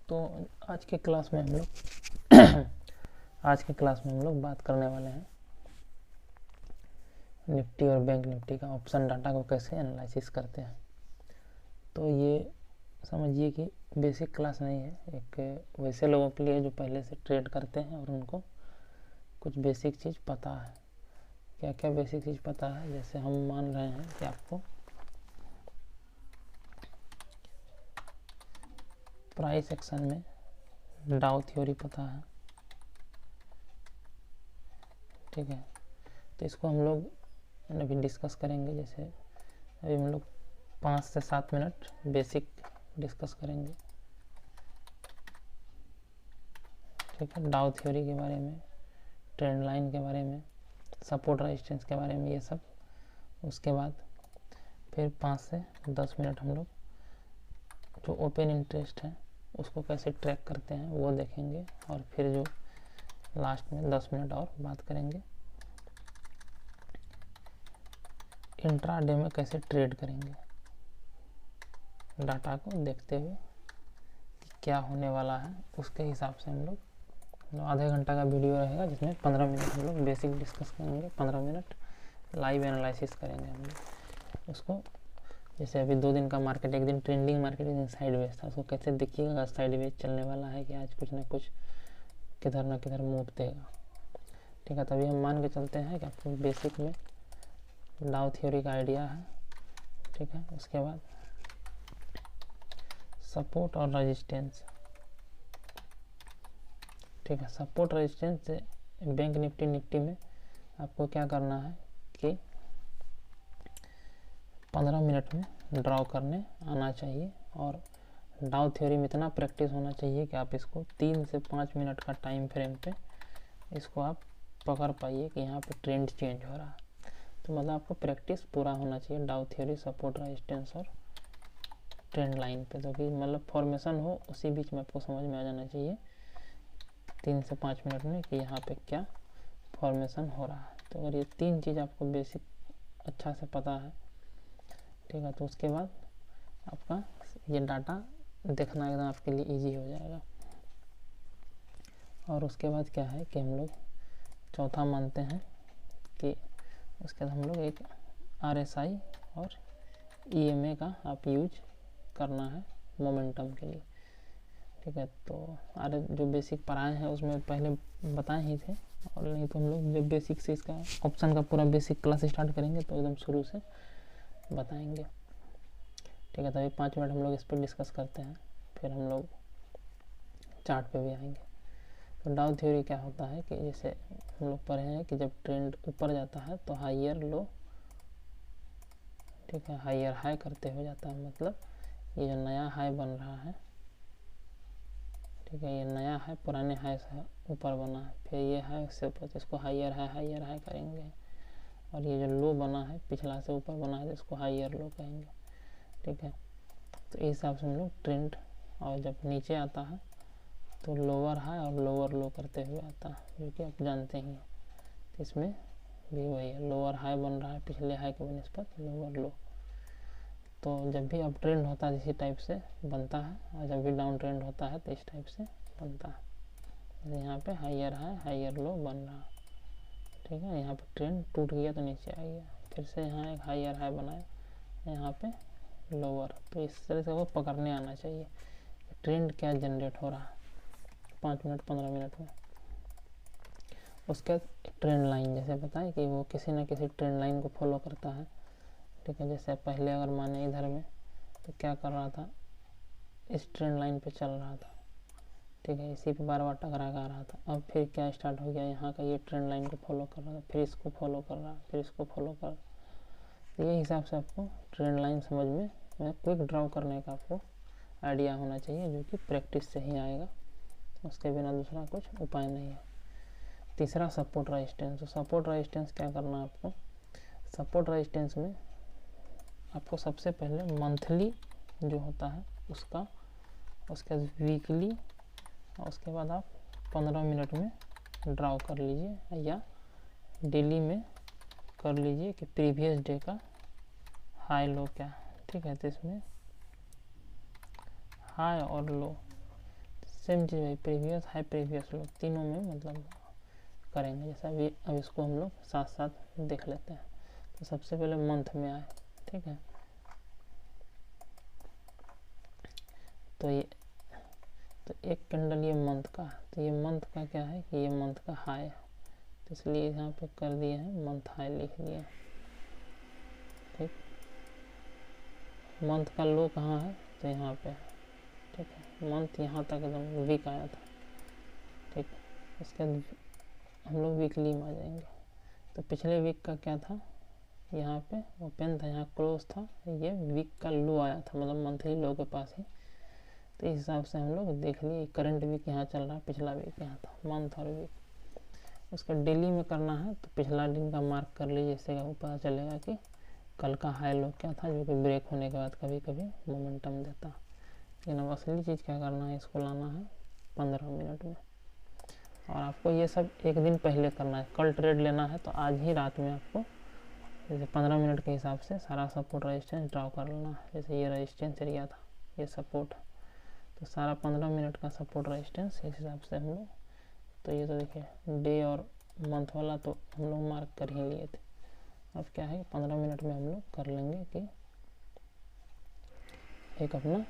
तो आज के क्लास में हम लोग बात करने वाले हैं निफ्टी और बैंक निफ्टी का ऑप्शन डाटा को कैसे एनालिसिस करते हैं। तो ये समझिए कि बेसिक क्लास नहीं है, एक वैसे लोगों के लिए जो पहले से ट्रेड करते हैं और उनको कुछ बेसिक चीज़ पता है। क्या क्या बेसिक चीज़ पता है? जैसे हम मान रहे हैं कि आपको प्राइस एक्शन में डाउ थ्योरी पता है, ठीक है। तो इसको हम लोग अभी डिस्कस करेंगे। जैसे अभी हम लोग 5 से 7 मिनट बेसिक डिस्कस करेंगे, ठीक है। डाउ थ्योरी के बारे में, ट्रेंड लाइन के बारे में, सपोर्ट रेजिस्टेंस के बारे में, ये सब। उसके बाद फिर 5 से 10 मिनट हम लोग जो ओपन इंटरेस्ट है उसको कैसे ट्रैक करते हैं वो देखेंगे, और फिर जो लास्ट में 10 मिनट और बात करेंगे इंट्राडे में कैसे ट्रेड करेंगे, डाटा को देखते हुए कि क्या होने वाला है उसके हिसाब से हम लोग आधे घंटा का वीडियो रहेगा, जिसमें 15 मिनट हम लोग बेसिक डिस्कस करेंगे, 15 मिनट लाइव एनालिसिस करेंगे हम लोग उसको। जैसे अभी 2 दिन का मार्केट, एक दिन ट्रेंडिंग मार्केट, एक दिन साइडवेज था, उसको कैसे देखिएगा साइडवेज चलने वाला है कि आज कुछ ना कुछ किधर ना किधर मूव देगा, ठीक है। तभी हम मान के चलते हैं कि आपको बेसिक में डाउ थ्योरी का आइडिया है, ठीक है। उसके बाद सपोर्ट और रेजिस्टेंस, ठीक है। सपोर्ट रेजिस्टेंस से बैंक निफ्टी में आपको क्या करना है कि 15 मिनट में ड्रॉ करने आना चाहिए, और डाउ थ्योरी में इतना प्रैक्टिस होना चाहिए कि आप इसको 3 से 5 मिनट का टाइम फ्रेम पे इसको आप पकड़ पाइए कि यहाँ पे ट्रेंड चेंज हो रहा है। तो मतलब आपको प्रैक्टिस पूरा होना चाहिए डाउ थ्योरी, सपोर्ट रेजिस्टेंस और ट्रेंड लाइन पे, तो कि मतलब फॉर्मेशन हो उसी बीच में आपको समझ में आ जाना चाहिए 3 से 5 मिनट में कि यहाँ पे क्या फॉर्मेशन हो रहा है। तो अगर ये 3 चीज़ आपको बेसिक अच्छा से पता है, ठीक है, तो उसके बाद आपका ये डाटा देखना एकदम आपके लिए इजी हो जाएगा। और उसके बाद क्या है कि हम लोग चौथा मानते हैं कि उसके बाद हम लोग एक RSI और EMA का आप यूज करना है मोमेंटम के लिए, ठीक है। तो जो बेसिक पढ़ाए हैं उसमें पहले बताए ही थे, और नहीं तो हम लोग जब बेसिक से इसका ऑप्शन का पूरा बेसिक क्लास स्टार्ट करेंगे तो एकदम शुरू से बताएंगे, ठीक है। तभी 5 मिनट हम लोग इस पर डिस्कस करते हैं, फिर हम लोग चार्ट पे भी आएंगे। तो डाउ थ्योरी क्या होता है कि जैसे हम लोग पढ़े हैं कि जब ट्रेंड ऊपर जाता है तो हाइयर लो, ठीक है, हाइयर हाई करते हुए जाता है। मतलब ये जो नया हाई बन रहा है, ठीक है, ये नया हाई पुराने हाई से ऊपर बना है, फिर ये हाई उससे ऊपर, तो इसको हाइयर हाई करेंगे। और ये जो लो बना है पिछला से ऊपर बना है तो इसको हाइयर लो कहेंगे, ठीक है। तो इस हिसाब से हम लोग ट्रेंड, और जब नीचे आता है तो लोअर हाई और लोअर लो करते हुए आता है, जो कि आप जानते ही हैं। तो इसमें भी वही है, लोअर हाई बन रहा है पिछले हाई के बनिस्पत लोअर लो। तो जब भी अप ट्रेंड होता है इसी टाइप से बनता है, और जब भी डाउन ट्रेंड होता है तो इस टाइप से बनता है। जैसे यहाँ पे हाइयर हाई हाइयर लो बन रहा है, ठीक है। यहाँ पे ट्रेंड टूट गया तो नीचे आ गया, फिर से यहाँ एक हाइयर हाई बनाया, यहाँ पे लोअर। तो इस तरह से वो पकड़ने आना चाहिए ट्रेंड क्या जनरेट हो रहा है 5 मिनट 15 मिनट में। उसके ट्रेंड लाइन जैसे बताएं कि वो किसी न किसी ट्रेंड लाइन को फॉलो करता है, ठीक है। जैसे पहले अगर माने इधर में तो क्या कर रहा था, इस ट्रेंड लाइन पे चल रहा था, ठीक है, इसी पे बार बार टकरा कर आ रहा था। अब फिर क्या स्टार्ट हो गया, यहाँ का ये ट्रेंड लाइन को फॉलो कर रहा था, फिर इसको फॉलो कर रहा, फिर इसको फॉलो कर। तो ये हिसाब से आपको ट्रेंड लाइन समझ में क्विक ड्रॉ करने का आपको आइडिया होना चाहिए, जो कि प्रैक्टिस से ही आएगा, उसके बिना दूसरा कुछ उपाय नहीं है। तीसरा सपोर्ट रेजिस्टेंस। तो सपोर्ट रेजिस्टेंस क्या करना है आपको, सपोर्ट रेजिस्टेंस में आपको सबसे पहले मंथली जो होता है उसका, उसके बाद वीकली, और उसके बाद आप 15 मिनट में ड्रॉ कर लीजिए, या डेली में कर लीजिए कि प्रीवियस डे का हाई लो क्या, ठीक है। तो इसमें हाई और लो सेम चीज़ भाई, प्रीवियस हाई प्रीवियस लो तीनों में मतलब करेंगे। जैसा अभी अब इसको हम लोग साथ साथ देख लेते हैं। तो सबसे पहले मंथ में आए, ठीक है। तो एक कैंडल ये मंथ का, तो ये मंथ का क्या है कि ये मंथ का हाई है, तो इसलिए यहाँ पे कर दिए हैं मंथ हाई लिख दिए, ठीक। मंथ का लो कहाँ है, तो यहाँ पे है, ठीक है। मंथ यहाँ तक एकदम वीक आया था, ठीक। इसके बाद हम लोग वीकली में आ जाएंगे। तो पिछले वीक का क्या था, यहाँ पे ओपन था, यहाँ क्लोज था, ये वीक का लो आया था, मतलब मंथली लो के पास ही। तो इस हिसाब से हम लोग देख लिए करंट वीक यहाँ चल रहा है, पिछला वीक यहाँ था, मंथ और वीक। उसका डेली में करना है तो पिछला दिन का मार्क कर लीजिए, इससे आपको पता चलेगा कि कल का हाई लो क्या था, जो कि ब्रेक होने के बाद कभी कभी मोमेंटम देता। लेकिन अब असली चीज़ क्या करना है, इसको लाना है 15 मिनट में। और आपको ये सब एक दिन पहले करना है। कल ट्रेड लेना है तो आज ही रात में आपको जैसे 15 मिनट के हिसाब से सारा सपोर्ट रेजिस्टेंस ड्रॉ कर लेना है। जैसे ये रेजिस्टेंस एरिया था, ये सपोर्ट है, तो सारा 15 मिनट का सपोर्ट रेजिस्टेंस इस हिसाब से हम लोग, तो ये तो देखिए डे और मंथ वाला तो हम लोग मार्क कर ही लिए थे। अब क्या है 15 मिनट में हम लोग कर लेंगे कि एक अपना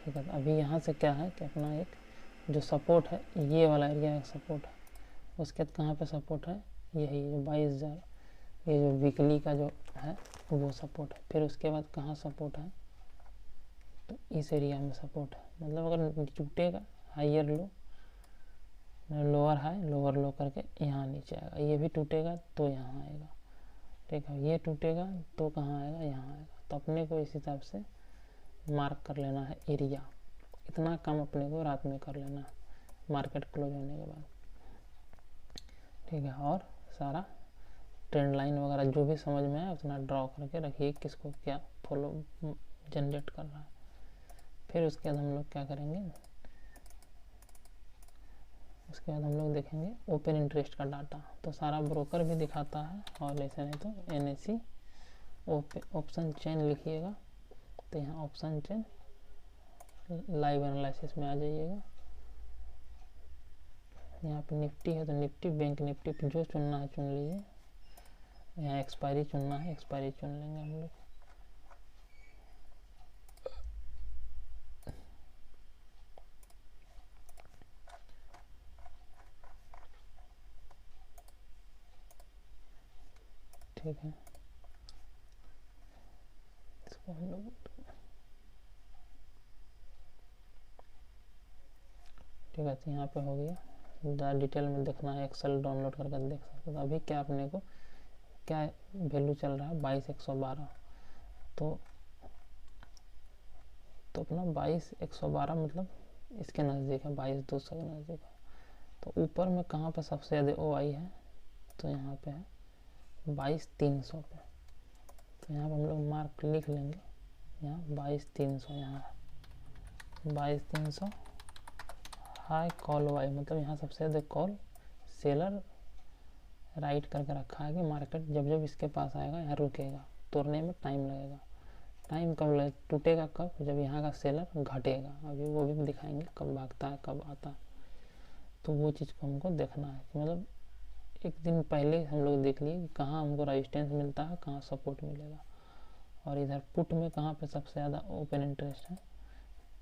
ठीक है। अभी यहाँ से क्या है कि अपना एक जो सपोर्ट है, ये वाला एरिया एक सपोर्ट है। उसके बाद कहाँ पे सपोर्ट है, यही जो 22,000, ये जो वीकली का जो है वो सपोर्ट है। फिर उसके बाद कहाँ सपोर्ट है, तो इस एरिया में सपोर्ट है। मतलब अगर टूटेगा हाइयर लो, लोअर हाई लोअर लो करके यहाँ नीचे आएगा, ये भी टूटेगा तो यहाँ आएगा, ठीक है। ये टूटेगा तो कहाँ आएगा, यहाँ आएगा। तो अपने को इस हिसाब से मार्क कर लेना है एरिया, इतना कम अपने को रात में कर लेना है मार्केट क्लोज होने के बाद, ठीक है। और सारा ट्रेंड लाइन वगैरह जो भी समझ में आए उतना ड्रॉ करके रखिए, किसको क्या फॉलो जनरेट कर रहा है। फिर उसके बाद हम लोग क्या करेंगे, उसके बाद हम लोग देखेंगे ओपन इंटरेस्ट का डाटा। तो सारा ब्रोकर भी दिखाता है, और ऐसे नहीं तो NSE ऑप्शन चेन लिखिएगा। तो यहाँ ऑप्शन चेन लाइव एनालिसिस में आ जाइएगा। यहाँ पे निफ्टी है तो निफ्टी, बैंक निफ्टी जो चुनना है चुन लीजिए। यहाँ एक्सपायरी चुनना है, एक्सपायरी चुन लेंगे हम लोग। ठीक है, इसको हम लोग ठीक है। तो यहाँ पे हो गया, ज़्यादा डिटेल में देखना है एक्सेल डाउनलोड करके देख सकते हो। तो अभी क्या अपने को क्या वैल्यू चल रहा है 22,112, तो अपना 22,112 मतलब इसके नज़दीक है, 22,200 के नज़दीक है। तो ऊपर में कहाँ पे सबसे ज़्यादा ओ आई है, तो यहाँ पे है 22,300 पे। तो यहाँ पर हम लोग मार्क लिख लेंगे, यहाँ 22,300, यहाँ 22,300 हाई कॉल वाई, मतलब यहाँ सबसे ज़्यादा कॉल सेलर राइट करके रखा है कि मार्केट जब जब इसके पास आएगा यहाँ रुकेगा, तोड़ने में टाइम लगेगा। टाइम कब लगे, टूटेगा कब, जब यहाँ का सेलर घटेगा। अभी वो भी दिखाएंगे कब भागता है कब आता है। तो वो चीज़ को हमको देखना है कि मतलब एक दिन पहले हम लोग देख लिए कि कहाँ हमको रेजिस्टेंस मिलता है, कहाँ सपोर्ट मिलेगा। और इधर पुट में कहाँ पे सबसे ज़्यादा ओपन इंटरेस्ट है,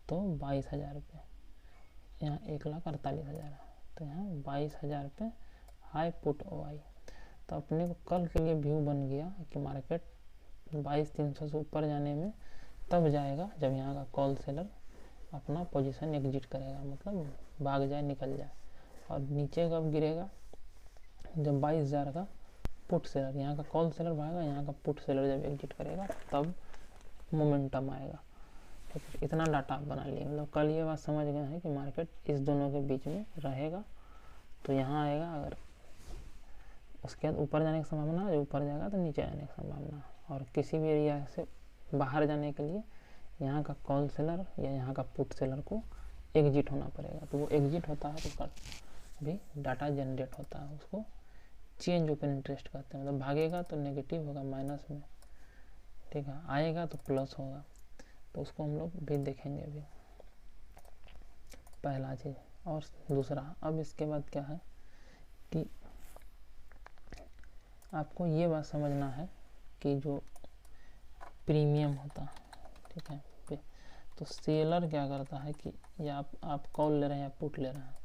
तो 22,000 रुपये, यहाँ 1,48,000 है। तो यहाँ 22,000 रुपये हाई पुट ओ आई। तो अपने को कल के लिए व्यू बन गया कि मार्केट 22,300 से ऊपर जाने में तब जाएगा जब यहाँ का कॉल सेलर अपना पोजीशन एग्जिट करेगा, मतलब भाग जाए, निकल जाए। और नीचे कब गिरेगा, जब 22,000 का पुट सेलर, यहाँ का कॉल सेलर भागेगा, यहाँ का पुट सेलर जब एग्जिट करेगा तब मोमेंटम आएगा। ठीक है, इतना डाटा आप बना लिए। मतलब कल ये बात समझ गए हैं कि मार्केट इस दोनों के बीच में रहेगा, तो यहाँ आएगा, अगर उसके बाद ऊपर जाने की संभावना है, ऊपर जाएगा तो नीचे आने की संभावना है। और किसी भी एरिया से बाहर जाने के लिए यहाँ का कॉल सेलर या यहाँ का पुट सेलर को एग्जिट होना पड़ेगा। तो वो एग्जिट होता है तो उसका भी डाटा जनरेट होता है, उसको चेंज ओपन इंटरेस्ट कहते हैं। मतलब भागेगा तो नेगेटिव होगा, माइनस में, ठीक है, आएगा तो प्लस होगा। तो उसको हम लोग भी देखेंगे अभी। पहला चीज़। और दूसरा, अब इसके बाद क्या है कि आपको ये बात समझना है कि जो प्रीमियम होता है, ठीक है, तो सेलर क्या करता है कि या आप कॉल ले रहे हैं या पुट ले रहे हैं,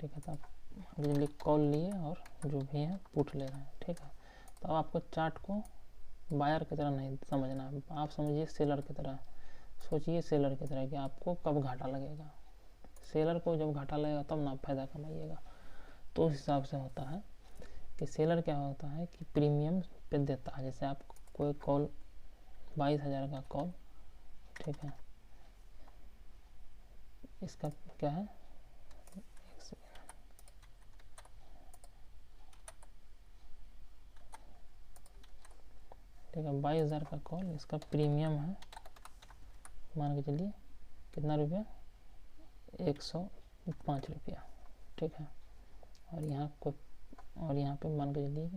ठीक है, तो आप बिजली कॉल लिए और जो भी है पुट ले रहे हैं, ठीक है। तो अब आपको चार्ट को बायर की तरह नहीं समझना है, आप समझिए सेलर की तरह, सोचिए सेलर की तरह कि आपको कब घाटा लगेगा। सेलर को जब घाटा लगेगा तब ना फायदा कमाइएगा। तो उस हिसाब से होता है कि सेलर क्या होता है कि प्रीमियम पे देता है। जैसे आप कोई कॉल 22,000 का कॉल, ठीक है, इसका क्या है, ठीक है, 22,000 का कॉल, इसका प्रीमियम है मान के चलिए कितना रुपया, 105 रुपया, ठीक है। और यहाँ पे मान के चलिए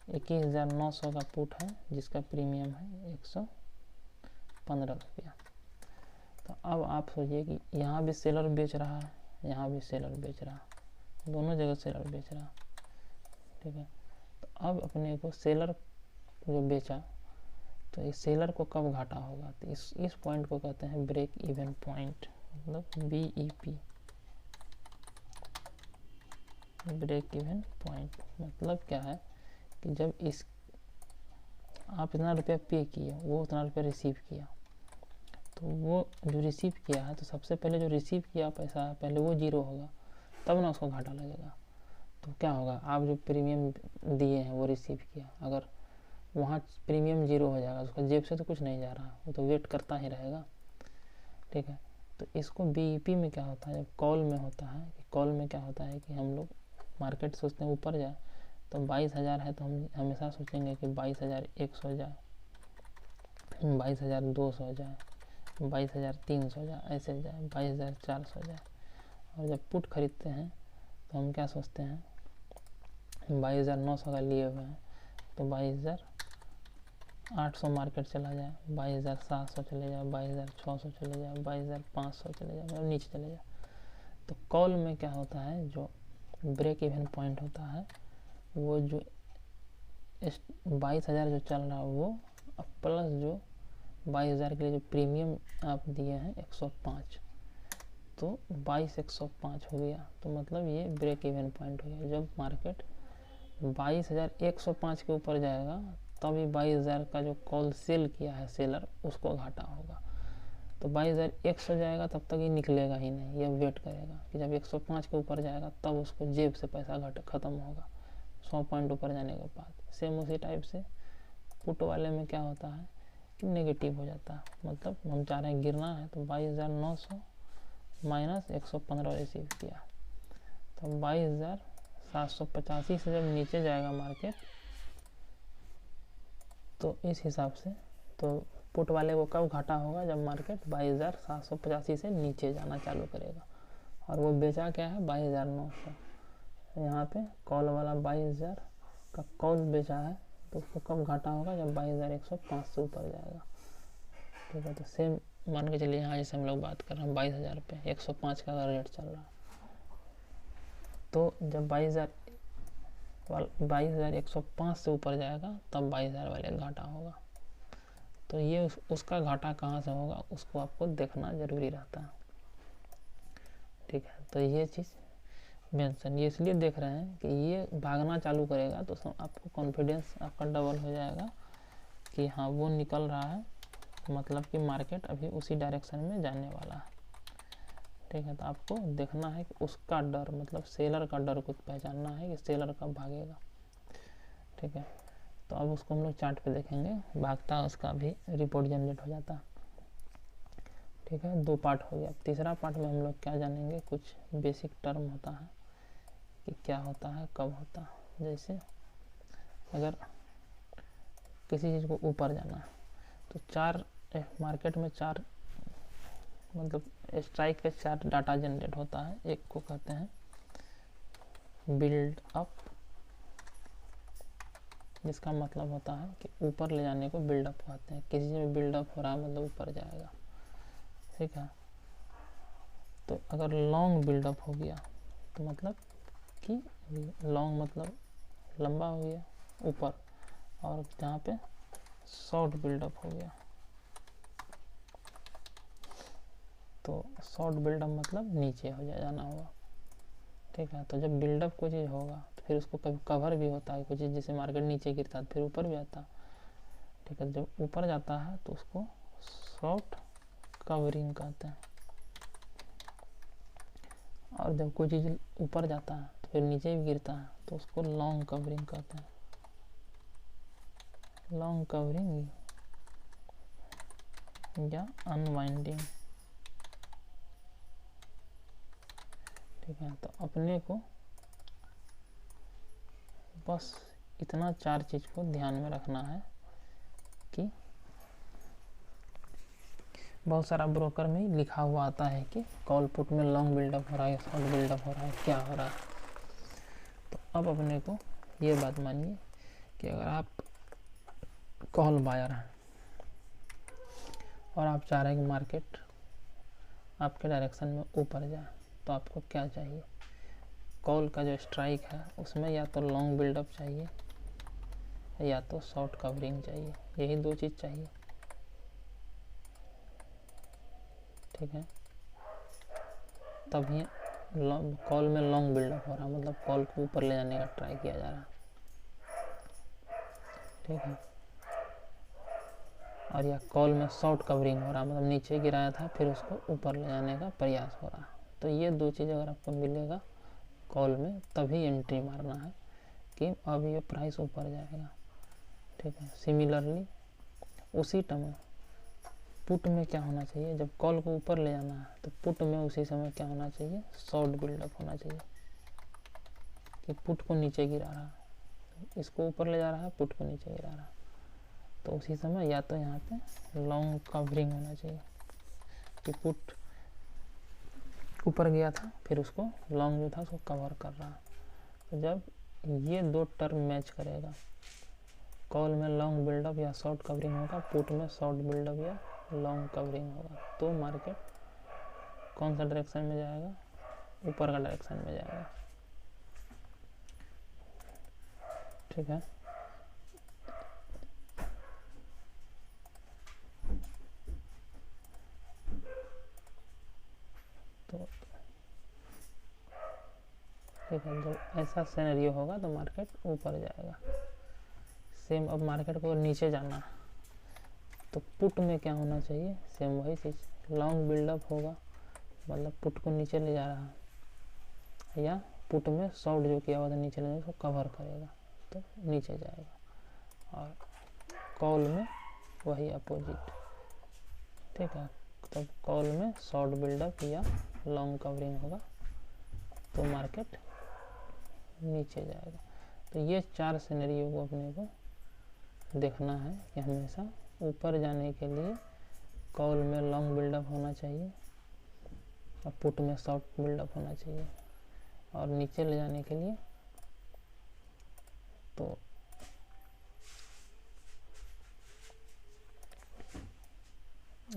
21,900 का पुट है जिसका प्रीमियम है 115 रुपया। तो अब आप सोचिए कि यहाँ भी सेलर बेच रहा है, यहाँ भी सेलर बेच रहा है, दोनों जगह सेलर बेच रहा है, ठीक है। तो अब अपने को सेलर जो बेचा, तो इस सेलर को कब घाटा होगा, तो इस पॉइंट को कहते हैं ब्रेक इवन पॉइंट, मतलब BEP, ब्रेक इवन पॉइंट। मतलब क्या है कि जब आप इतना रुपया पे किए, वो उतना रुपया रिसीव किया, तो वो जो रिसीव किया है, तो सबसे पहले जो रिसीव किया पैसा है पहले वो जीरो होगा, तब ना उसको घाटा लगेगा। तो क्या होगा, आप जो प्रीमियम दिए हैं वो रिसीव किया, अगर वहाँ प्रीमियम जीरो हो जाएगा, उसका जेब से तो कुछ नहीं जा रहा, वो तो वेट करता ही रहेगा, ठीक है। तो इसको BEP में क्या होता है, जब कॉल में होता है कि कॉल में क्या होता है कि हम लोग मार्केट सोचते हैं ऊपर जाए, तो 22,000 है तो हम हमेशा सोचेंगे कि 22,100 जाए, 22,200 जाए, 22,300 जाए, ऐसे जाए, 22,400 जाए। और जब पुट खरीदते हैं तो हम क्या सोचते हैं, 22,900 का लिए हुए हैं तो 22,800 मार्केट चला जाए, 22,700 चले जाए, 22,600 चले जाए, 22,500 चले जाए, मतलब नीचे चले जाए। तो कॉल में क्या होता है, जो ब्रेक इवन पॉइंट होता है, वो जो 22,000 जो चल रहा है वो प्लस जो 22,000 के लिए जो प्रीमियम आप दिए हैं 105, तो 22,105 हो गया। तो मतलब ये ब्रेक इवन पॉइंट हो गया। जब मार्केट 22,105 के ऊपर जाएगा तभी 22,000 का जो कॉल सेल किया है सेलर, उसको घाटा होगा। तो 22,100 जाएगा तब तक ये निकलेगा ही नहीं, ये वेट करेगा कि जब 105 के ऊपर जाएगा तब उसको जेब से पैसा खत्म होगा 100 पॉइंट ऊपर जाने के बाद। सेम उसी टाइप से पुट वाले में क्या होता है कि नेगेटिव हो जाता है, मतलब हम चाह रहे हैं गिरना है, तो 22,900 माइनस 115 रिसीव किया, तो 22,785 से जब नीचे जाएगा मार्केट, तो इस हिसाब से तो पुट वाले को कब घाटा होगा, जब मार्केट 22,785 से नीचे जाना चालू करेगा। और वो बेचा क्या है 22,900, यहाँ पे कॉल वाला 22,000 का कॉल बेचा है, तो उसको कब घाटा होगा, जब 22,105 से ऊपर जाएगा, ठीक है। तो सेम मान के चलिए यहाँ जैसे हम लोग बात कर रहे हैं 22,000 पे 105 का रेट चल रहा है, तो जब 22,105 से ऊपर जाएगा तब 22,000 वाले घाटा होगा। तो ये उसका घाटा कहाँ से होगा उसको आपको देखना ज़रूरी रहता है, ठीक है। तो ये चीज़ मेंशन ये इसलिए देख रहे हैं कि ये भागना चालू करेगा तो आपको कॉन्फिडेंस आपका डबल हो जाएगा कि हाँ वो निकल रहा है, मतलब कि मार्केट अभी उसी डायरेक्शन में जाने वाला है, ठीक है। तो आपको देखना है कि उसका डर, मतलब सेलर का डर को पहचानना है कि सेलर कब भागेगा, ठीक है। तो अब उसको हम लोग चार्ट पे देखेंगे, भागता उसका भी रिपोर्ट जनरेट हो जाता, ठीक है। 2 पार्ट हो गया। तीसरा पार्ट में हम लोग क्या जानेंगे, कुछ बेसिक टर्म होता है कि क्या होता है कब होता है। जैसे अगर किसी चीज़ को ऊपर जाना है तो 4 मार्केट में 4 मतलब स्ट्राइक पे 4 डाटा जनरेट होता है। एक को कहते हैं बिल्ड अप, जिसका मतलब होता है कि ऊपर ले जाने को बिल्डअप कहते हैं। किसी में बिल्डअप हो रहा है मतलब ऊपर जाएगा, ठीक है। तो अगर लॉन्ग बिल्डअप हो गया तो मतलब कि लॉन्ग मतलब लंबा हो गया ऊपर, और जहाँ पे शॉर्ट बिल्डअप हो गया तो शॉर्ट बिल्डअप मतलब नीचे हो जाना होगा। ठीक है, तो जब बिल्डअप कोई चीज़ होगा तो फिर उसको कभी कवर भी होता है, कोई चीज़ जैसे मार्केट नीचे गिरता है फिर ऊपर भी आता है। ठीक है, जब ऊपर जाता है तो उसको शॉर्ट कवरिंग कहते हैं, और जब कोई चीज़ ऊपर जाता है तो फिर नीचे भी गिरता है तो उसको लॉन्ग कवरिंग कहते हैं। लॉन्ग कवरिंग या अनवाइंडिंग। ठीक है, तो अपने को बस इतना 4 चीज़ को ध्यान में रखना है कि बहुत सारा ब्रोकर में लिखा हुआ आता है कि कॉल पुट में लॉन्ग बिल्डअप हो रहा है, शॉर्ट बिल्डअप हो रहा है, क्या हो रहा है। तो अब अपने को ये बात मानिए कि अगर आप कॉल बायर हैं और आप चाह रहे हैं कि मार्केट आपके डायरेक्शन में ऊपर जाए, तो आपको क्या चाहिए? कॉल का जो स्ट्राइक है उसमें या तो लॉन्ग बिल्डअप चाहिए या तो शॉर्ट कवरिंग चाहिए, यही 2 चीज़ चाहिए। ठीक है, तभी कॉल में लॉन्ग बिल्डअप हो रहा है, मतलब कॉल को ऊपर ले जाने का ट्राई किया जा रहा है। ठीक है, और या कॉल में शॉर्ट कवरिंग हो रहा है, मतलब नीचे गिराया था फिर उसको ऊपर ले जाने का प्रयास हो रहा है। तो ये 2 चीज़ अगर आपको मिलेगा कॉल में तभी एंट्री मारना है कि अब ये प्राइस ऊपर जाएगा। ठीक है, सिमिलरली उसी टाइम पुट में क्या होना चाहिए, जब कॉल को ऊपर ले जाना है तो पुट में उसी समय क्या होना चाहिए, शॉर्ट बिल्डअप होना चाहिए कि पुट को नीचे गिरा रहा है, इसको ऊपर ले जा रहा है, पुट को नीचे गिरा रहा है, तो उसी समय या तो यहाँ पे लॉन्ग कवरिंग होना चाहिए कि पुट ऊपर गया था फिर उसको लॉन्ग जो था उसको कवर कर रहा है। तो जब ये 2 टर्म मैच करेगा, कॉल में लॉन्ग बिल्डअप या शॉर्ट कवरिंग होगा, पुट में शॉर्ट बिल्डअप या लॉन्ग कवरिंग होगा, तो मार्केट कौन सा डायरेक्शन में जाएगा, ऊपर का डायरेक्शन में जाएगा। ठीक है, तो ठीक है, जब ऐसा सिनेरियो होगा तो मार्केट ऊपर जाएगा। सेम अब मार्केट को नीचे जाना है तो पुट में क्या होना चाहिए, सेम वही चीज़, लॉन्ग बिल्डअप होगा मतलब पुट को नीचे ले जा रहा है, या पुट में शॉर्ट जो किया हुआ था नीचे ले जाएगा उसको कवर करेगा तो नीचे जाएगा, और कॉल में वही अपोजिट। ठीक है, तब कॉल में शॉर्ट बिल्डअप या लॉन्ग कवरिंग होगा तो मार्केट नीचे जाएगा। तो ये 4 सिनेरियो को अपने को देखना है कि हमेशा ऊपर जाने के लिए कॉल में लॉन्ग बिल्डअप होना चाहिए और पुट में शॉर्ट बिल्डअप होना चाहिए, और नीचे ले जाने के लिए तो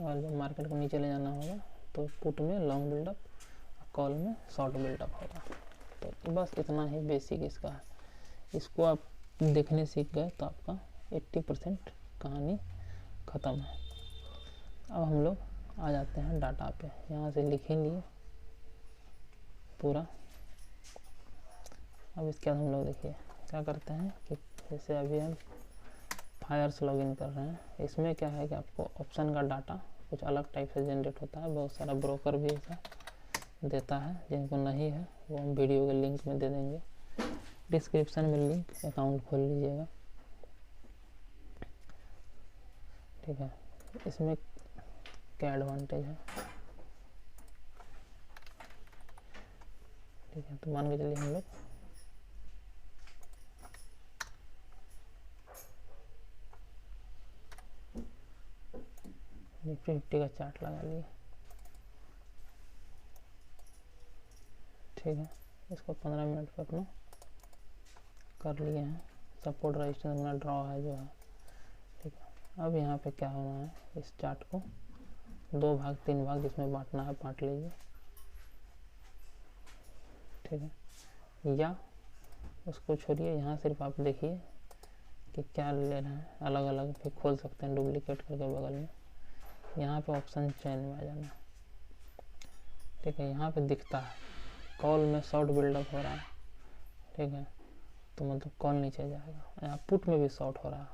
और जब मार्केट को नीचे ले जाना होगा तो पुट में लॉन्ग बिल्डअप, कॉल में शॉर्ट बिल्डअप होगा। तो बस इतना ही बेसिक इसका है, इसको आप देखने सीख गए तो आपका 80% कहानी ख़त्म है। अब हम लोग आ जाते हैं डाटा पे, यहाँ से लिख ही लिए पूरा। अब इसके बाद हम लोग देखिए क्या करते हैं कि जैसे अभी हम फायर्स लॉगिन कर रहे हैं, इसमें क्या है कि आपको ऑप्शन का डाटा कुछ अलग टाइप से जनरेट होता है, बहुत सारा ब्रोकर भी ऐसा देता है, जिनको नहीं है वो हम वीडियो के लिंक में दे देंगे, डिस्क्रिप्शन में लिंक, अकाउंट खोल लीजिएगा। ठीक है, इसमें क्या एडवांटेज है, ठीक है, तो मान के चलिए हम लोग निफ्टी 50 का चार्ट लगा लिए। ठीक है, इसको 15 मिनट पे अपना कर लिए हैं, सपोर्ट रजिस्टेंस अपना ड्रॉ है जो है। ठीक है, अब यहाँ पे क्या होना है, इस चार्ट को 2 भाग 3 भाग जिसमें बांटना है बांट लीजिए। ठीक है, या उसको छोड़िए, यहाँ सिर्फ आप देखिए कि क्या लेना है, अलग अलग भी खोल सकते हैं डुप्लीकेट करके बगल में। यहाँ पे ऑप्शन चेन में आ जाना, ठीक है। यहाँ पे दिखता है कॉल में शॉर्ट बिल्डअप हो रहा है, ठीक है, तो मतलब कॉल नीचे जाएगा। यहाँ पुट में भी शॉर्ट हो रहा है,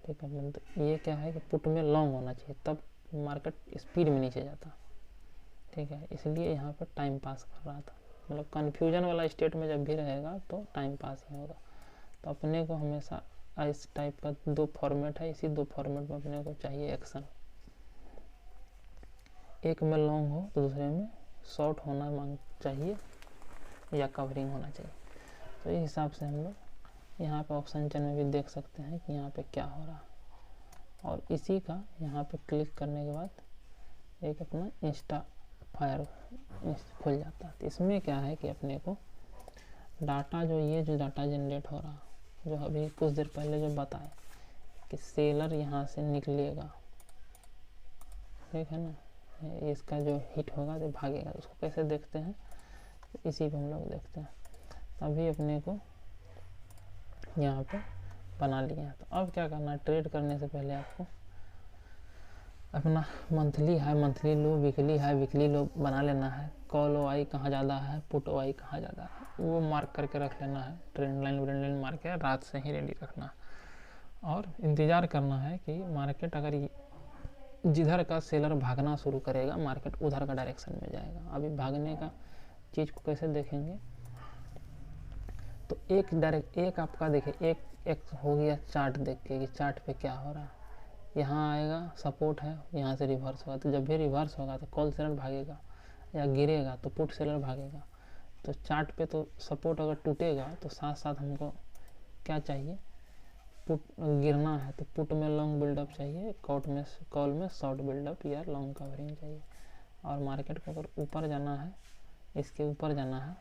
ठीक है, मतलब ये क्या है कि पुट में लॉन्ग होना चाहिए, तब मार्केट स्पीड में नीचे जाता, ठीक है। इसलिए यहाँ पर टाइम पास कर रहा था, मतलब कन्फ्यूजन वाला स्टेट में जब भी रहेगा तो टाइम पास ही होगा। तो अपने को हमेशा इस टाइप का दो फॉर्मेट है, इसी दो फॉर्मेट में अपने को चाहिए एक्शन। एक में लॉन्ग हो तो दूसरे में शॉर्ट होना मांग चाहिए या कवरिंग होना चाहिए। तो इस हिसाब से हम लोग यहाँ पे ऑप्शन चेन में भी देख सकते हैं कि यहाँ पे क्या हो रहा है। और इसी का यहाँ पे क्लिक करने के बाद एक अपना इंस्टा फायर खुल जाता है। तो इसमें क्या है कि अपने को डाटा जो डाटा जनरेट हो रहा, जो अभी कुछ देर पहले जो बताए कि सेलर यहाँ से निकलेगा, ठीक है ना, इसका जो हिट होगा तो भागेगा। उसको कैसे देखते हैं, तो इसी पे हम लोग देखते हैं। अभी अपने को यहाँ पे बना लिया है। तो अब क्या करना है, ट्रेड करने से पहले आपको अपना मंथली हाई, मंथली लो, वीकली हाई, वीकली लो बना लेना है। कॉल ओआई कहाँ ज़्यादा है, पुट ओआई कहाँ ज़्यादा है, वो मार्क करके रख लेना है। ट्रेंड लाइन मार के रात से ही रेडी रखना है और इंतज़ार करना है कि मार्केट अगर जिधर का सेलर भागना शुरू करेगा, मार्केट उधर का डायरेक्शन में जाएगा। अभी भागने का चीज़ को कैसे देखेंगे, तो एक आपका देखिए, एक हो गया चार्ट देख के कि चार्ट पे क्या हो रहा है। यहाँ आएगा, सपोर्ट है, यहाँ से रिवर्स होगा। तो जब भी रिवर्स होगा तो कॉल सेलर भागेगा, या गिरेगा तो पुट सेलर भागेगा। तो चार्ट पे तो सपोर्ट अगर टूटेगा तो साथ साथ हमको क्या चाहिए, पुट गिरना है तो पुट में लॉन्ग बिल्डअप चाहिए, कॉल में शॉर्ट बिल्डअप या लॉन्ग कवरिंग चाहिए। और मार्केट को अगर ऊपर जाना है, इसके ऊपर जाना है,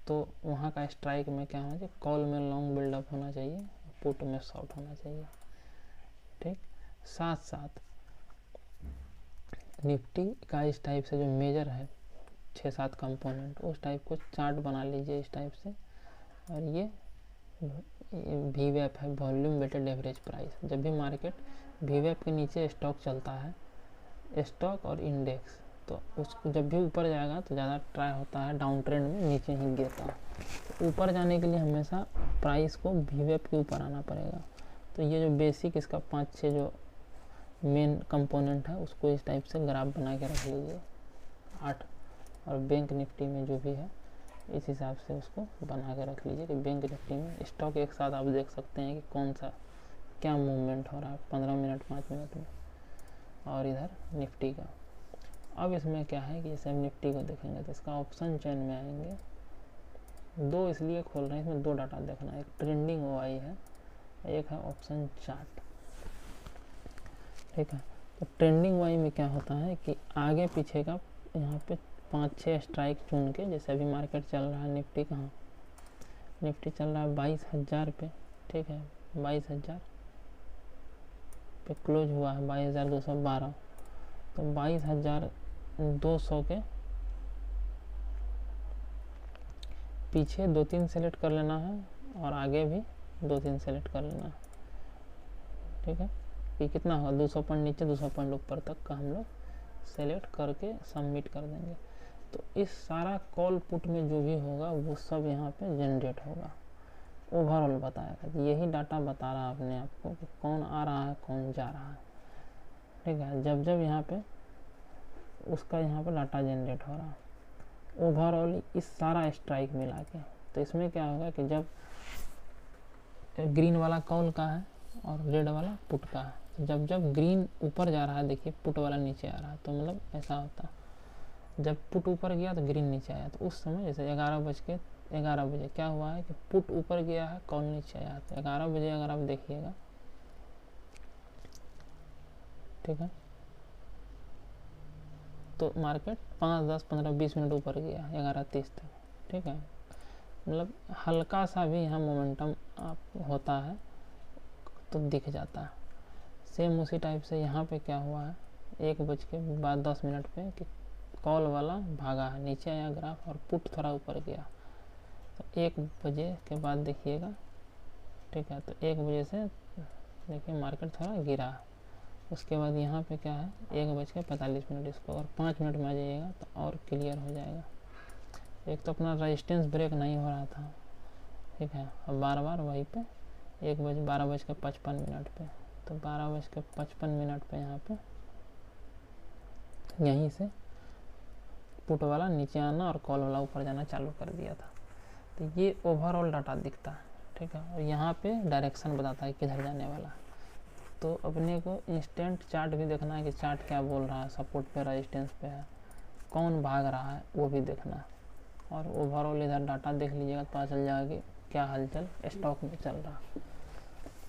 तो वहाँ का स्ट्राइक में क्या होना चाहिए, कॉल में लॉन्ग बिल्डअप होना चाहिए, पुट में शॉर्ट होना चाहिए, ठीक। साथ साथ निफ्टी का इस टाइप से जो मेजर है 6-7 कंपोनेंट, उस टाइप को चार्ट बना लीजिए इस टाइप से। और ये VWAP है, वॉल्यूम वेटेड एवरेज प्राइस। जब भी मार्केट VWAP के नीचे स्टॉक चलता है, स्टॉक और इंडेक्स, तो उसको जब भी ऊपर जाएगा तो ज़्यादा ट्राई होता है डाउन ट्रेंड में, नीचे ही गिरता है। तो ऊपर जाने के लिए हमेशा प्राइस को VWAP के ऊपर आना पड़ेगा। तो ये जो बेसिक इसका 5-6 जो मेन कंपोनेंट है, उसको इस टाइप से ग्राफ बना के रख लीजिए 8। और बैंक निफ्टी में जो भी है इस हिसाब से उसको बना के रख लीजिए कि बैंक निफ्टी में स्टॉक एक साथ आप देख सकते हैं कि कौन सा क्या मूवमेंट हो रहा है 15 मिनट 5 मिनट में। और इधर निफ्टी का, अब इसमें क्या है कि जैसे हम निफ्टी को देखेंगे तो इसका ऑप्शन चेन में आएंगे। दो इसलिए खोल रहे हैं, इसमें दो डाटा देखना है, एक ट्रेंडिंग ओआई है, एक है ऑप्शन चार्ट, ठीक है। तो ट्रेंडिंग वाई में क्या होता है कि आगे पीछे का यहाँ पे 5-6 स्ट्राइक चुन के, जैसे अभी मार्केट चल रहा है, निफ्टी कहाँ, निफ्टी चल रहा है 22,000 पे, ठीक है, 22,000 पे क्लोज हुआ है, 22,212। तो 22,200 के पीछे 2-3 सेलेक्ट कर लेना है और आगे भी 2-3 सेलेक्ट कर लेना है, ठीक है। कि कितना होगा, 200 पॉइंट नीचे 200 पॉइंट ऊपर तक का हम लोग सेलेक्ट करके सबमिट कर देंगे। तो इस सारा कॉल पुट में जो भी होगा वो सब यहाँ पे जनरेट होगा, ओवरऑल बताएगा। यही डाटा बता रहा है अपने आपको कि कौन आ रहा है कौन जा रहा है, ठीक है। जब जब यहाँ पे उसका यहाँ पे डाटा जनरेट हो रहा है ओवरऑल इस सारा स्ट्राइक मिला के। तो इसमें क्या होगा कि जब ग्रीन वाला कॉल का है और रेड वाला पुट का है, जब जब ग्रीन ऊपर जा रहा है, देखिए पुट वाला नीचे आ रहा है, तो मतलब ऐसा होता है जब पुट ऊपर गया तो ग्रीन नीचे आया। तो उस समय जैसे 11 बजे क्या हुआ है कि पुट ऊपर गया है, कॉल नीचे आया। तो 11 बजे अगर आप देखिएगा, ठीक है, तो मार्केट 5, 10, 15, 20 मिनट ऊपर गया 11:30 तक, ठीक है। मतलब हल्का सा भी यहाँ मोमेंटम होता है तो दिख जाता है। सेम उसी टाइप से यहाँ पे क्या हुआ है, 1 बज के बाद 10 मिनट पे कि कॉल वाला भागा है, नीचे आया ग्राफ और पुट थोड़ा ऊपर गया। तो 1 बजे के बाद देखिएगा, ठीक है, तो 1 बजे से देखिए मार्केट थोड़ा गिरा। उसके बाद यहाँ पे क्या है 1:45। इसको अगर 5 मिनट में आ जाइएगा तो और क्लियर हो जाएगा। एक तो अपना रेजिस्टेंस ब्रेक नहीं हो रहा था, ठीक है, अब बार बार वहीं पे 12:55 पे, तो 12:55 पे यहाँ पे यहीं से पुट वाला नीचे आना और कॉल वाला ऊपर जाना चालू कर दिया था। तो ये ओवरऑल डाटा दिखता है, ठीक है, और यहाँ पे डायरेक्शन बताता है किधर जाने वाला। तो अपने को इंस्टेंट चार्ट भी देखना है कि चार्ट क्या बोल रहा है, सपोर्ट पे रेजिस्टेंस पे है, कौन भाग रहा है वो भी देखना है। और ओवरऑल इधर डाटा देख लीजिएगा तो पता चल जाएगा कि क्या हलचल स्टॉक में चल रहा।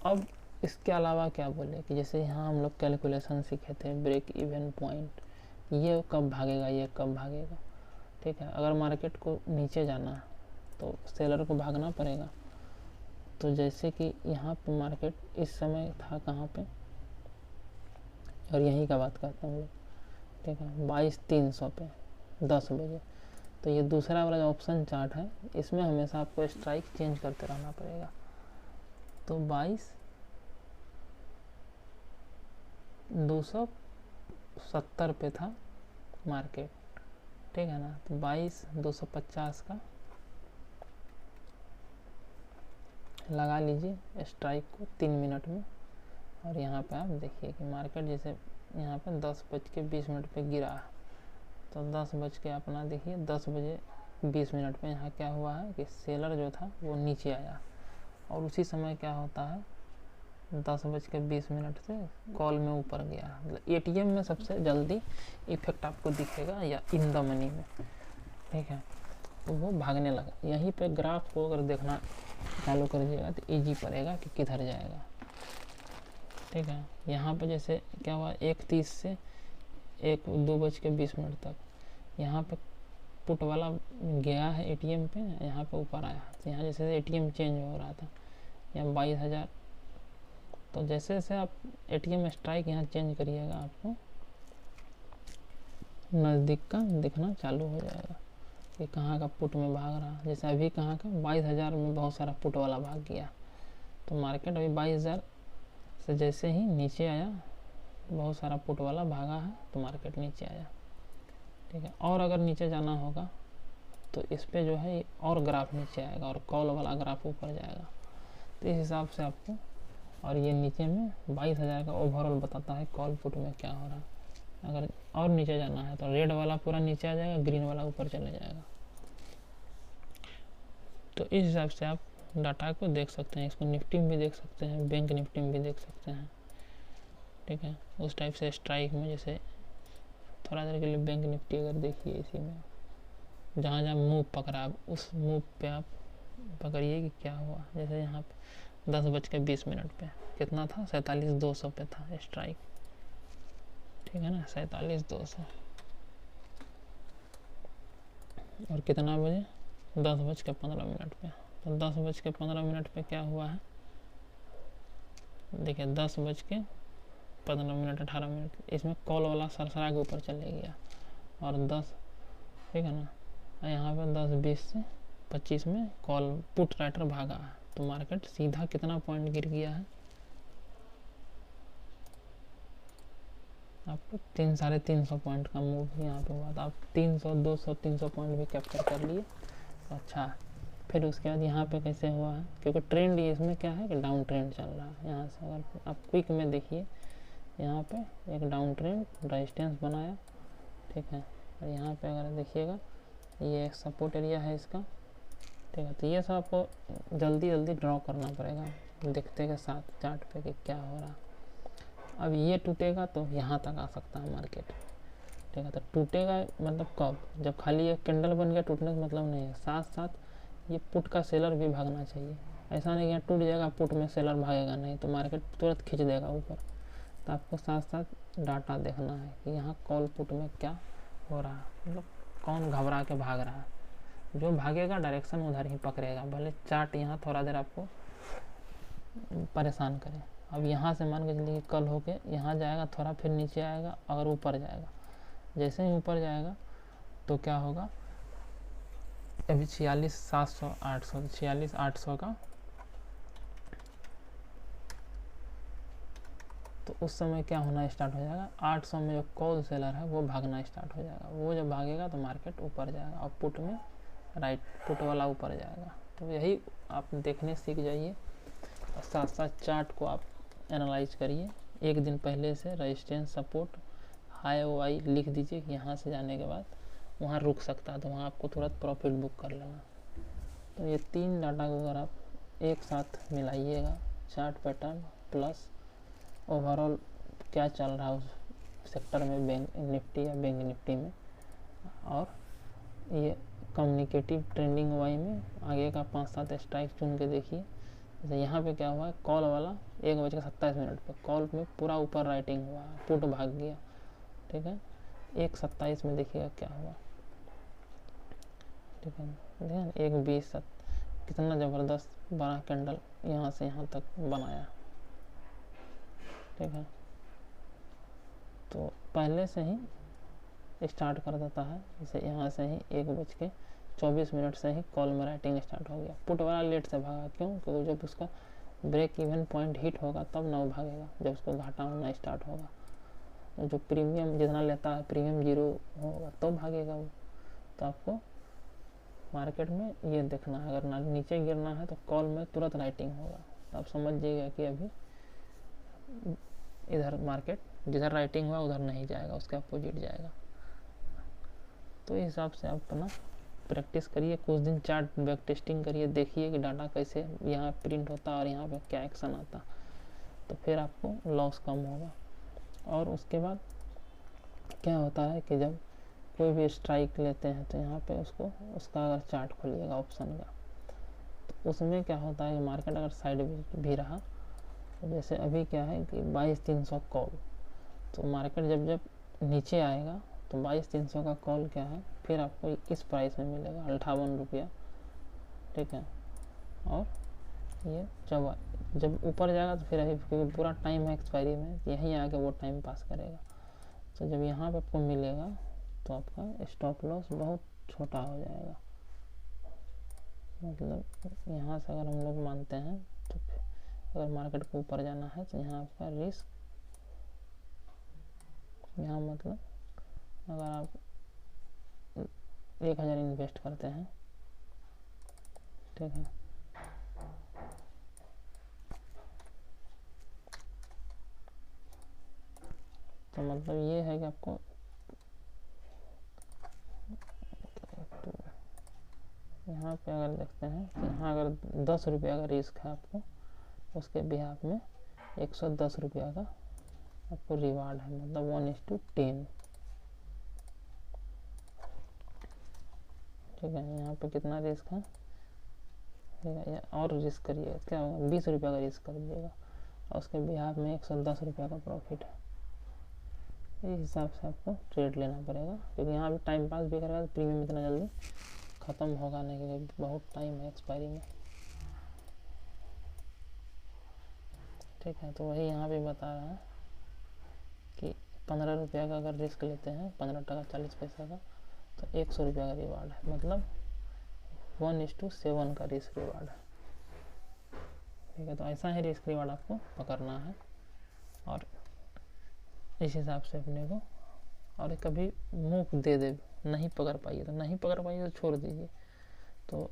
अब इसके अलावा क्या बोले कि जैसे यहाँ हम लोग कैलकुलेशन सीखे थे, ब्रेक इवन पॉइंट, ये कब भागेगा, ये कब भागेगा, ठीक है। अगर मार्केट को नीचे जाना है तो सेलर को भागना पड़ेगा। तो जैसे कि यहाँ पे मार्केट इस समय था कहाँ पे, और यहीं का बात करते हैं हम लोग, ठीक है, 22,300 पे 10 बजे। तो ये दूसरा वाला जो ऑप्शन चार्ट है इसमें हमेशा आपको स्ट्राइक चेंज करते रहना पड़ेगा। तो 22,270 पे था मार्केट, ठीक है ना, तो 22,250 का लगा लीजिए स्ट्राइक को 3 मिनट में। और यहाँ पे आप देखिए कि मार्केट जैसे यहाँ पे 10:20 पे गिरा है, तो 10 बज के अपना देखिए 10:20 पे यहाँ क्या हुआ है कि सेलर जो था वो नीचे आया, और उसी समय क्या होता है 10:20 से कॉल में ऊपर गया। मतलब एटीएम में सबसे जल्दी इफेक्ट आपको दिखेगा या इन द मनी में, ठीक है, तो वो भागने लगा। यहीं पे ग्राफ को अगर देखना चालू कर दीजिएगा तो इजी पड़ेगा कि किधर जाएगा, ठीक है। यहाँ पे जैसे क्या हुआ 1:30 से 2:20 तक यहाँ पे पुट वाला गया है एटीएम पे, यहाँ पे ऊपर आया। तो यहाँ जैसे एटीएम चेंज हो रहा था, यहाँ 22,000, तो जैसे जैसे आप एटीएम स्ट्राइक यहाँ चेंज करिएगा आपको नज़दीक का दिखना चालू हो जाएगा कि कहाँ का पुट में भाग रहा। जैसे अभी कहाँ का 22,000 में बहुत सारा पुट वाला भाग गया, तो मार्केट अभी 22,000 से जैसे ही नीचे आया बहुत सारा पुट वाला भागा है, तो मार्केट नीचे आया, ठीक है। और अगर नीचे जाना होगा तो इस पे जो है और ग्राफ नीचे आएगा और कॉल वाला ग्राफ ऊपर जाएगा। तो इस हिसाब से आपको, और ये नीचे में 22,000 का ओवरऑल बताता है कॉल पुट में क्या हो रहा है। अगर और नीचे जाना है तो रेड वाला पूरा नीचे आ जाएगा, ग्रीन वाला ऊपर चले जाएगा। तो इस हिसाब से आप डाटा को देख सकते हैं। इसको निफ्टी में भी देख सकते हैं, बैंक निफ्टी में भी देख सकते हैं, ठीक है। उस टाइप से स्ट्राइक में जैसे थोड़ा देर के लिए बैंक निफ्टी अगर देखिए, इसी में जहाँ जहाँ मूव पकड़ा उस मूव पे आप पकड़िए कि क्या हुआ। जैसे यहाँ पे 10:20 पे कितना था 47,200 पे था स्ट्राइक, ठीक है ना, 47,200। और कितना बजे 10:15 पे, तो 10:15 पे क्या हुआ है देखिए 10:15 18 इसमें कॉल वाला सरसरा के ऊपर चले गया और 10, ठीक है ना, यहाँ पे 10:20 से 25 में कॉल पुट राइटर भागा है, तो मार्केट सीधा कितना पॉइंट गिर गया है आपको 300-350 पॉइंट का मूव यहाँ पे हुआ। तो आप 300 200 300 पॉइंट भी कैप्चर कर लिए, तो अच्छा। फिर उसके बाद यहाँ पे कैसे हुआ है, क्योंकि ट्रेंड ये इसमें क्या है कि डाउन ट्रेंड चल रहा है। यहाँ से अगर आप क्विक में देखिए, यहाँ पे एक डाउन ट्रेंड रेजिस्टेंस बनाया, ठीक है, और यहाँ पे अगर देखिएगा ये एक सपोर्ट एरिया है इसका, ठीक है। तो ये सब आपको जल्दी जल्दी ड्रॉ करना पड़ेगा देखते के साथ चार्ट पे कि क्या हो रहा। अब ये टूटेगा तो यहाँ तक आ सकता है मार्केट, ठीक है। तो टूटेगा मतलब कब, जब खाली एक कैंडल बन गया टूटने का मतलब नहीं है, साथ साथ ये पुट का सेलर भी भागना चाहिए। ऐसा नहीं यहाँ टूट जाएगा पुट में सेलर भागेगा नहीं, तो मार्केट तुरंत खींच देगा ऊपर। तो आपको साथ साथ डाटा देखना है कि यहाँ कॉल पुट में क्या हो रहा है, मतलब कौन घबरा के भाग रहा है। जो भागेगा डायरेक्शन उधर ही पकड़ेगा, भले चार्ट यहाँ थोड़ा देर आपको परेशान करे। अब यहाँ से मान के चलिए कल होके यहाँ जाएगा थोड़ा, फिर नीचे आएगा, अगर ऊपर जाएगा, जैसे ही ऊपर जाएगा तो क्या होगा, अभी 46,700 800 46,800 का, तो उस समय क्या होना स्टार्ट हो जाएगा, 800 में जो कॉल सेलर है वो भागना स्टार्ट हो जाएगा। वो जब भागेगा तो मार्केट ऊपर जाएगा और पुट में राइट, पुट वाला ऊपर जाएगा। तो यही आप देखने सीख जाइए और साथ साथ चार्ट को आप एनालाइज करिए। एक दिन पहले से रेजिस्टेंस, सपोर्ट, हाई वाई लिख दीजिए कि यहाँ से जाने के बाद वहाँ रुक सकता है, तो वहाँ आपको तुरंत प्रॉफिट बुक कर लेना। तो ये 3 डाटा को अगर आप एक साथ मिलाइएगा, चार्ट पैटर्न प्लस ओवरऑल क्या चल रहा है उस सेक्टर में, बैंक निफ्टी या बैंक निफ्टी में, और ये कम्युनिकेटिव ट्रेंडिंग वाई में आगे का 5-7 स्ट्राइक चुन के देखिए। जैसे यहाँ पे क्या हुआ है, कॉल वाला 1:27 पे कॉल में पूरा ऊपर राइटिंग हुआ, पुट भाग गया, ठीक है। 1:27 में देखिएगा क्या हुआ, ठीक है, ध्यान 1:20 कितना ज़बरदस्त बड़ा कैंडल यहाँ से यहाँ तक बनाया, ठीक है। तो पहले से ही स्टार्ट कर देता है, जैसे यहाँ से ही 1:24 से ही कॉल में राइटिंग स्टार्ट हो गया। पुट वाला लेट से भागा, क्यों, क्योंकि जब उसका ब्रेक इवन पॉइंट हिट होगा तब ना वो भागेगा, जब उसको घाटा होना स्टार्ट होगा। जो प्रीमियम जितना लेता है, प्रीमियम 0 होगा तो भागेगा वो। तो आपको मार्केट में ये देखना है, अगर नीचे गिरना है तो कॉल में तुरंत राइटिंग होगा। तो आप समझ जाइएगा कि अभी इधर मार्केट जिधर राइटिंग हुआ उधर नहीं जाएगा, उसके अपोजिट जाएगा। तो इस हिसाब से आप अपना प्रैक्टिस करिए, कुछ दिन चार्ट बैक टेस्टिंग करिए, देखिए कि डाटा कैसे यहाँ प्रिंट होता है और यहाँ पे क्या एक्शन आता, तो फिर आपको लॉस कम होगा। और उसके बाद क्या होता है कि जब कोई भी स्ट्राइक लेते हैं तो यहाँ पे उसका अगर चार्ट खोलिएगा ऑप्शन का, तो उसमें क्या होता है कि मार्केट अगर साइड भी रहा, तो जैसे अभी क्या है कि 22,300 कॉल, तो मार्केट जब नीचे आएगा तो 22,300 का कॉल क्या है, फिर आपको इस प्राइस में मिलेगा 58 रुपया, ठीक है। और ये जब ऊपर जाएगा तो फिर अभी क्योंकि पूरा टाइम है एक्सपायरी में, यहीं आके वो टाइम पास करेगा। तो जब यहाँ पे आपको मिलेगा तो आपका स्टॉप लॉस बहुत छोटा हो जाएगा। मतलब यहाँ से अगर हम लोग मानते हैं तो अगर मार्केट को ऊपर जाना है तो यहाँ आपका रिस्क, यहाँ मतलब अगर आप 1,000 इन्वेस्ट करते हैं, ठीक है, तो मतलब ये है कि आपको यहाँ पे अगर देखते हैं तो यहाँ अगर 10 रुपया का रिस्क है आपको, उसके बिहाफ में 110 रुपया का आपको रिवार्ड है, मतलब 1:10, ठीक है। यहाँ पे कितना रिस्क है, ठीक है, और रिस्क करिए क्या होगा, 20 रुपया का रिस्क कर दीजिएगा और उसके बिहाफ में 110 रुपया का प्रॉफिट है। इस हिसाब से आपको ट्रेड लेना पड़ेगा, क्योंकि यहाँ भी टाइम पास भी करेगा तो प्रीमियम इतना जल्दी ख़त्म होगा नहीं, क्योंकि बहुत टाइम है एक्सपायरी में, ठीक है। तो वही यहाँ पे बता रहा है कि 15 रुपया का अगर रिस्क लेते हैं, 15 टका 40 पैसा का, तो 100 रुपया का रिवार्ड है, मतलब 1:7 का रिस्क रिवार्ड है, ठीक है। तो ऐसा ही रिस्क रिवार्ड आपको पकड़ना है और इस हिसाब से अपने को, और कभी मुँह दे नहीं पकड़ पाइए तो छोड़ दीजिए, तो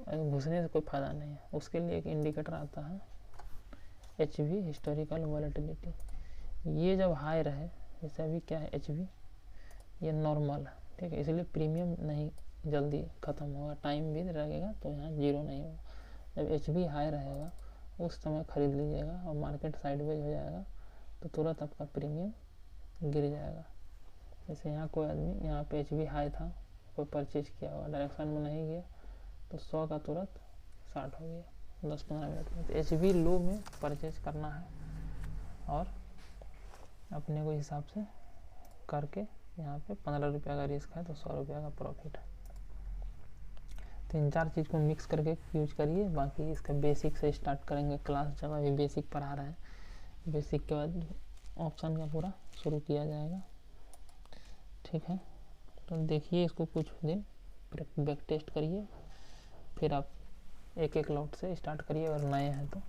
घुसने से कोई फ़ायदा नहीं है। उसके लिए एक इंडिकेटर आता है HV, हिस्टोरिकल वॉलेटिलिटी। ये जब हाई रहे, जैसे अभी क्या है HV, ये नॉर्मल है, ठीक है, इसलिए प्रीमियम नहीं जल्दी ख़त्म होगा, टाइम भी लगेगा, तो यहाँ 0 नहीं होगा। जब HV हाई रहेगा उस समय ख़रीद लीजिएगा और मार्केट साइडवेज हो जाएगा तो तुरंत आपका प्रीमियम गिर जाएगा। जैसे यहाँ कोई आदमी यहाँ पे HV हाई था, कोई परचेज किया हुआ, डायरेक्शन में नहीं गया तो 100 का तुरंत 60 हो गया 10-15 मिनट में। तो HV लो में परचेज करना है और अपने को हिसाब से करके यहाँ पे 15 रुपया का रिस्क है तो 100 रुपया का प्रॉफिट है। 3-4 चीज़ को मिक्स करके यूज करिए। बाकी इसका बेसिक से स्टार्ट करेंगे क्लास, जब अभी बेसिक पढ़ा रहे हैं, बेसिक के बाद ऑप्शन का पूरा शुरू किया जाएगा, ठीक है। तो देखिए इसको कुछ दिन बैक टेस्ट करिए, फिर आप एक एक लॉट से स्टार्ट करिए अगर नए हैं तो।